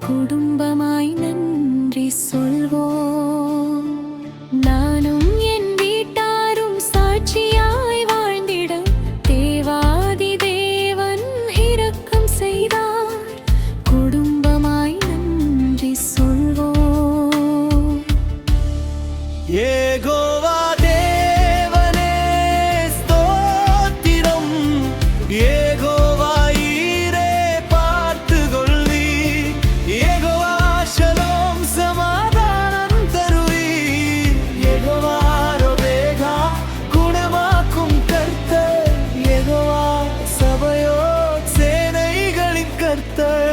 குடும்பமாய் நன்றி சொல்வோம். நானும் என் வீட்டாரும் சாட்சியாய் வாழ்ந்திட தேவாதி தேவன் இரக்கம் செய்தார். குடும்பமாய் நன்றி சொல்வோம். யெகோவா தேவனே ஸ்தோத்திரம். யெகோவா ஈரே பார்த்துக்கொள்வீர். யெகோவா ஷலோம் சமாதானம் தருவீர். யெகோவா ரொபேகா குணமாக்கும் கர்த்தர். யெகோவா சபையோர் சேனைகளின் கர்த்தர்.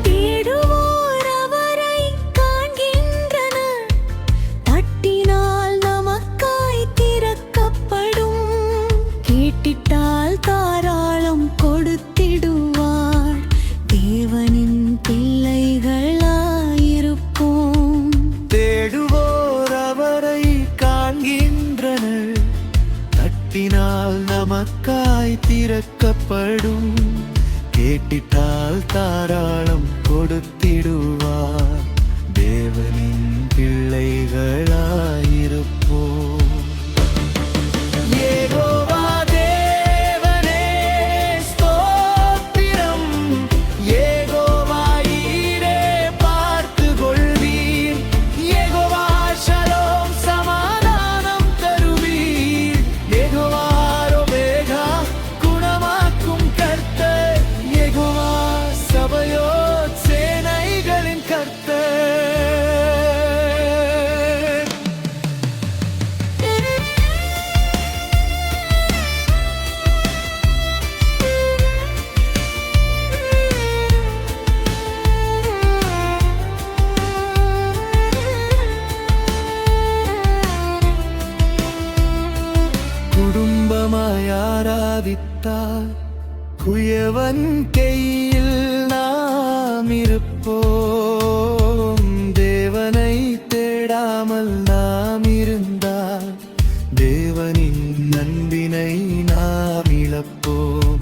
தேடுவோர் அவரைக் காண்கின்றனர். தட்டினால் நமக்காய் திறக்கப்படும். கேட்டிட்டால் தாராளம் கொடுத்திடுவார். தேவனின் பிள்ளைகளாயிருப்போம். தேடுவோர் அவரை காண்கின்றனர். தட்டினால் நமக்காய் திறக்கப்படும். கேட்டிட்டால் தாராளம் கொடுத்திடுவார். தேவனின் பிள்ளைகளாயிருப்போம். யெகோவா தேவனே ஸ்தோத்திரம். யெகோவா ஈரே பார்த்துக்கொள்வீர். யெகோவா ஷலோம் சமாதானம் தருவீர். யெகோவா ரொபேகா குணமாக்கும் கர்த்தர். யெகோவா சபையோர் சேனைகளின் கர்த்தர். குடும்பமாய் ஆராதித்தார். குயவன் கையில் நாம் இருப்போம். தேவனை தேடாமல் நாம் இருந்தால் தேவனின் அன்பினை நாம் இழப்போம்.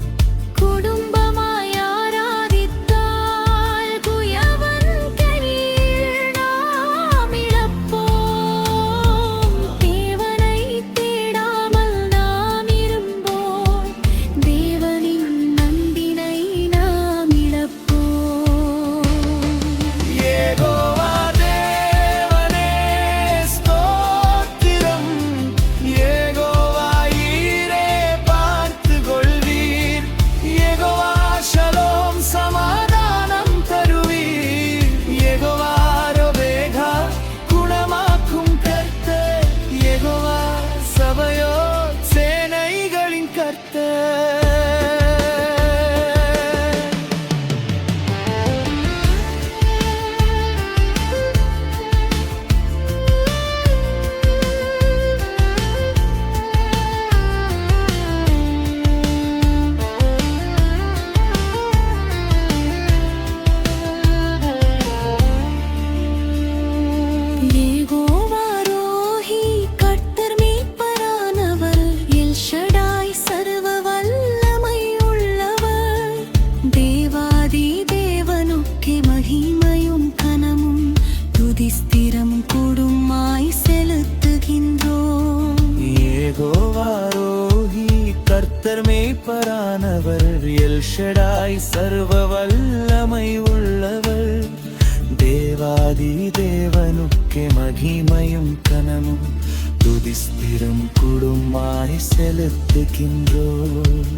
குடும்பமாய் ஆராதித்தால் குயவன் கையில் நாம் இழப்போம். தேவனை தேடாமல் நாம் இருப்போம். தேவனின் அன்பினை நாம் இழப்போம். யெகோவா தேவனே ஸ்தோத்திரம். யெகோவா ஈரே பார்த்துக்கொள்வீர். யெகோவா ஷலோம் சமாதானம் தருவீர். யெகோவா ரொபேகா குணமாக்கும் கர்த்தர். யெகோவா சபையோர் சேனைகளின் கர்த்தர். யெகோவா ரோஹி கர்த்தர் மீட்பரானவர். எல் ஷடாய் சர்வ வல்லமை உள்ளவர். தேவாதி தேவனுக்கே மகிமையும் கனமும் துதிஸ்திரமும் கொடுமாய் செலுத்துகின்றோம். யெகோவா ரோஹி கர்த்தர் மேய்ப்பரானவர். எல் ஷடாய் சர்வ வல்லமை உள்ளவர். தேவாதி தேவனுக்கே மகிமையும் கனமும் துதிஸ்திரம் கொடுமாய் செலுத்துகின்றோம்.